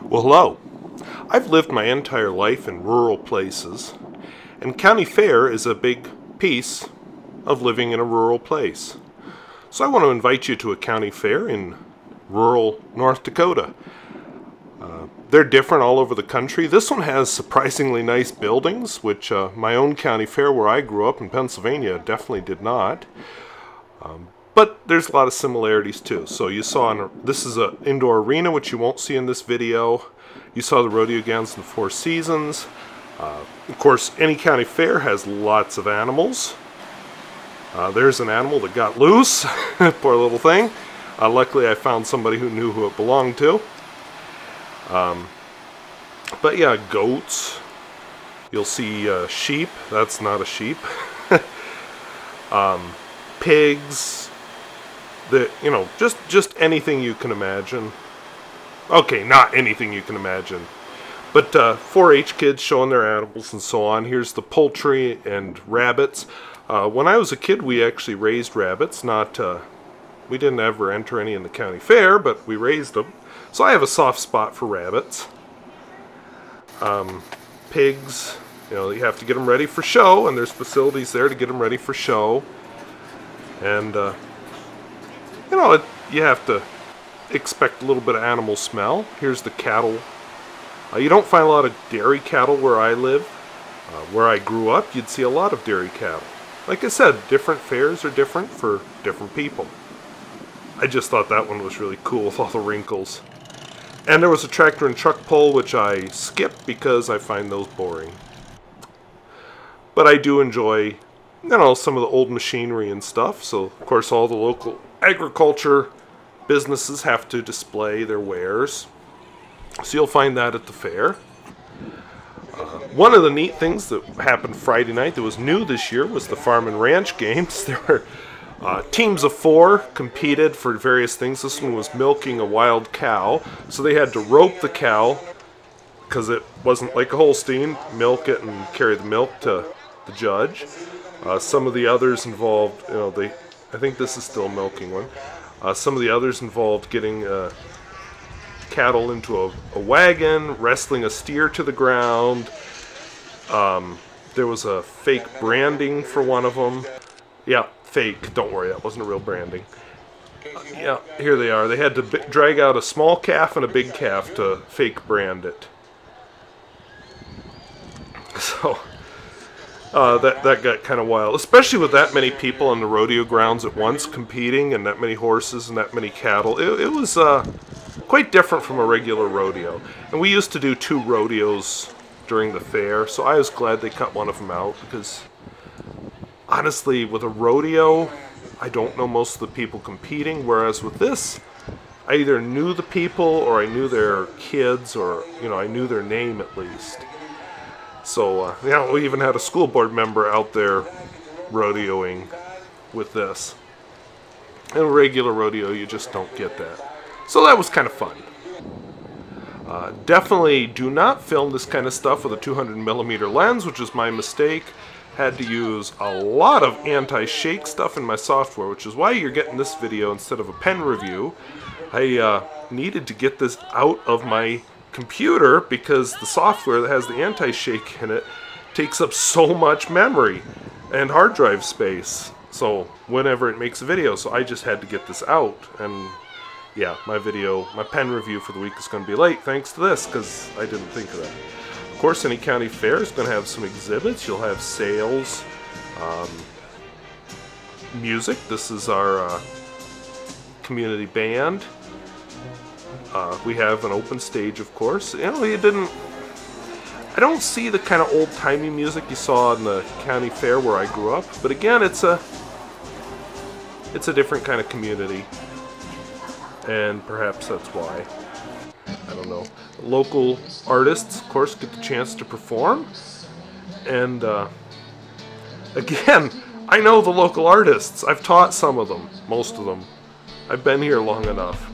Well, hello. I've lived my entire life in rural places, and county fair is a big piece of living in a rural place. So I want to invite you to a county fair in rural North Dakota. They're different all over the country. This one has surprisingly nice buildings, which my own county fair where I grew up in Pennsylvania definitely did not. But there's a lot of similarities too. So you saw, this is an indoor arena, which you won't see in this video. You saw the rodeo gowns in the Four Seasons. Of course, any county fair has lots of animals. There's an animal that got loose, poor little thing. Luckily I found somebody who knew who it belonged to. But yeah, goats. You'll see sheep. That's not a sheep. Pigs. Just anything you can imagine. Okay, not anything you can imagine. But 4-H kids showing their animals and so on. Here's the poultry and rabbits. When I was a kid, we actually raised rabbits. We didn't ever enter any in the county fair, but we raised them. So I have a soft spot for rabbits. Pigs, you have to get them ready for show, and there's facilities there to get them ready for show. And, you have to expect a little bit of animal smell. Here's the cattle. You don't find a lot of dairy cattle where I live. Where I grew up, you'd see a lot of dairy cattle. Like I said, different fairs are different for different people. I just thought that one was really cool with all the wrinkles. And there was a tractor and truck pull, which I skipped because I find those boring. But I do enjoy, some of the old machinery and stuff. So, of course, all the local agriculture businesses have to display their wares. So you'll find that at the fair. One of the neat things that happened Friday night that was new this year was the Farm and Ranch games. There were teams of 4 competed for various things. This one was milking a wild cow. So they had to rope the cow, because it wasn't like a Holstein, milk it and carry the milk to the judge. Some of the others involved, I think this is still a milking one. Some of the others involved getting cattle into a wagon, wrestling a steer to the ground. There was a fake branding for one of them. Yeah, fake. Don't worry, that wasn't a real branding. Yeah, here they are. They had to drag out a small calf and a big calf to fake brand it. So that got kind of wild, especially with that many people on the rodeo grounds at once competing, and that many horses and that many cattle. It was quite different from a regular rodeo. And we used to do 2 rodeos during the fair, so I was glad they cut one of them out, because honestly, with a rodeo, I don't know most of the people competing, whereas with this, I either knew the people, or I knew their kids, or, I knew their name at least. So, we even had a school board member out there rodeoing with this. In a regular rodeo, you just don't get that. So that was kind of fun. Definitely do not film this kind of stuff with a 200mm lens, which is my mistake. Had to use a lot of anti-shake stuff in my software, which is why you're getting this video instead of a pen review. I needed to get this out of my computer because the software that has the anti-shake in it takes up so much memory and hard drive space. So whenever it makes a video, so I just had to get this out. And yeah, my pen review for the week is going to be late thanks to this, because I didn't think of that. Of course, any county fair is going to have some exhibits. You'll have sales, music. This is our community band. We have an open stage, of course. I don't see the kind of old-timey music you saw in the county fair where I grew up. But again, it's a different kind of community. And perhaps that's why. I don't know. Local artists, of course, get the chance to perform. And, again, I know the local artists. I've taught some of them, most of them. I've been here long enough.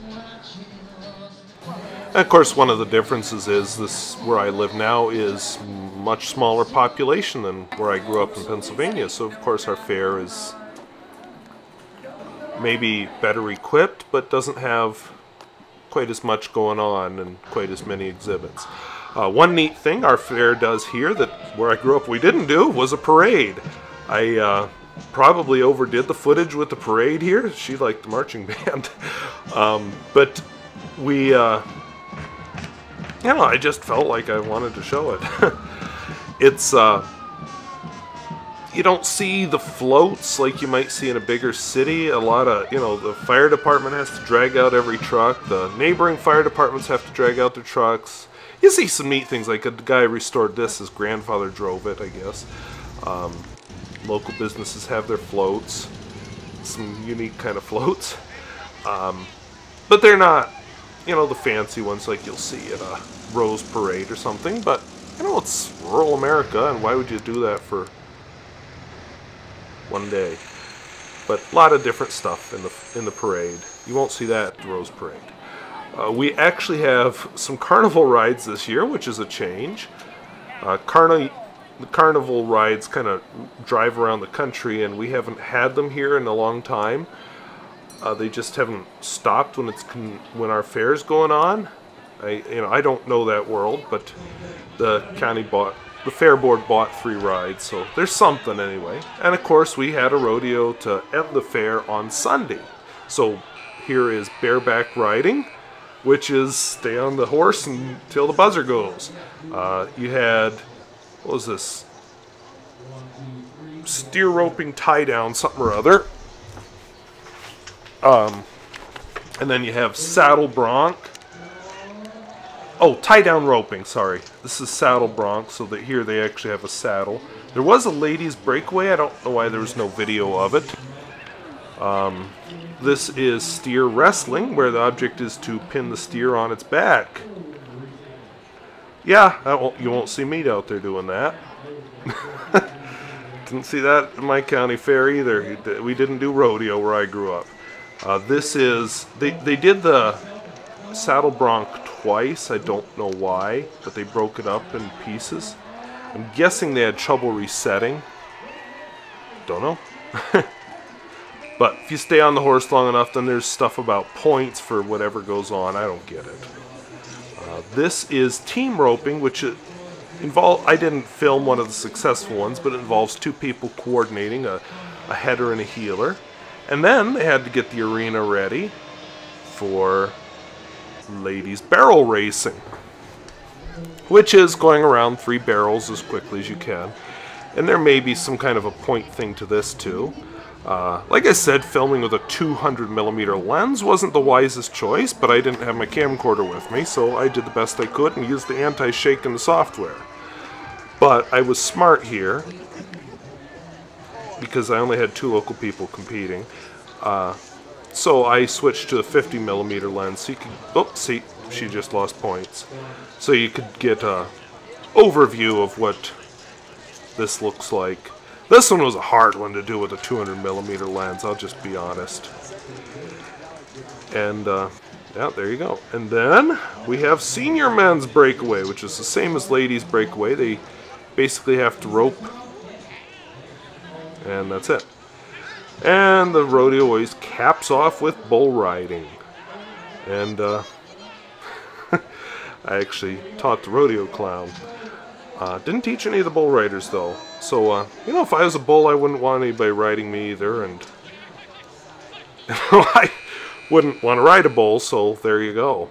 And of course, one of the differences is this, where I live now, is much smaller population than where I grew up in Pennsylvania. So, of course, our fair is maybe better equipped, but doesn't have quite as much going on and quite as many exhibits. One neat thing our fair does here that where I grew up we didn't do was a parade. I probably overdid the footage with the parade here. She liked the marching band. But we, you know, I just felt like I wanted to show it. It's, you don't see the floats like you might see in a bigger city. A lot of, you know, the fire department has to drag out every truck. The neighboring fire departments have to drag out their trucks. You see some neat things, like a guy restored this, his grandfather drove it, I guess. Local businesses have their floats, some unique kind of floats. But they're not, you know, the fancy ones like you'll see at a Rose Parade or something. But, you know, it's rural America, and why would you do that for one day? But a lot of different stuff in the parade. You won't see that at the Rose Parade. We actually have some carnival rides this year, which is a change. The carnival rides kind of drive around the country, and we haven't had them here in a long time. They just haven't stopped when our fair's going on. I don't know that world, but the fair board bought 3 rides, so there's something anyway. And of course, we had a rodeo to end the fair on Sunday. So here is bareback riding, which is stay on the horse until the buzzer goes. You had, what was this? Steer roping tie down, something or other. And then you have saddle bronc. Oh, tie down roping, sorry. This is saddle bronc, so that here they actually have a saddle. There was a ladies breakaway. I don't know why there was no video of it. This is steer wrestling, where the object is to pin the steer on its back. Yeah, you won't see me out there doing that. Didn't see that in my county fair either. We didn't do rodeo where I grew up. This is, they did the saddle bronc twice. I don't know why, but they broke it up in pieces. I'm guessing they had trouble resetting. Don't know. But if you stay on the horse long enough, then there's stuff about points for whatever goes on. I don't get it. This is team roping, which I didn't film one of the successful ones, but it involves 2 people coordinating, a header and a heeler. And then they had to get the arena ready for ladies barrel racing, which is going around 3 barrels as quickly as you can. And there may be some kind of a point thing to this too. Like I said, filming with a 200mm lens wasn't the wisest choice, but I didn't have my camcorder with me, so I did the best I could and used the anti-shake in the software. But I was smart here, because I only had 2 local people competing. So I switched to a 50mm lens, so you could, oh, see, she just lost points. So you could get an overview of what this looks like. This one was a hard one to do with a 200mm lens, I'll just be honest. And, yeah, there you go. And then we have senior men's breakaway, which is the same as ladies breakaway. They basically have to rope, and that's it. And the rodeo always caps off with bull riding. And, I actually taught the rodeo clown. Didn't teach any of the bull riders, though. So, you know, if I was a bull, I wouldn't want anybody riding me either, and I wouldn't want to ride a bull, so there you go.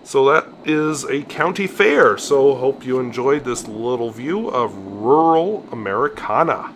So that is a county fair, so hope you enjoyed this little view of rural Americana.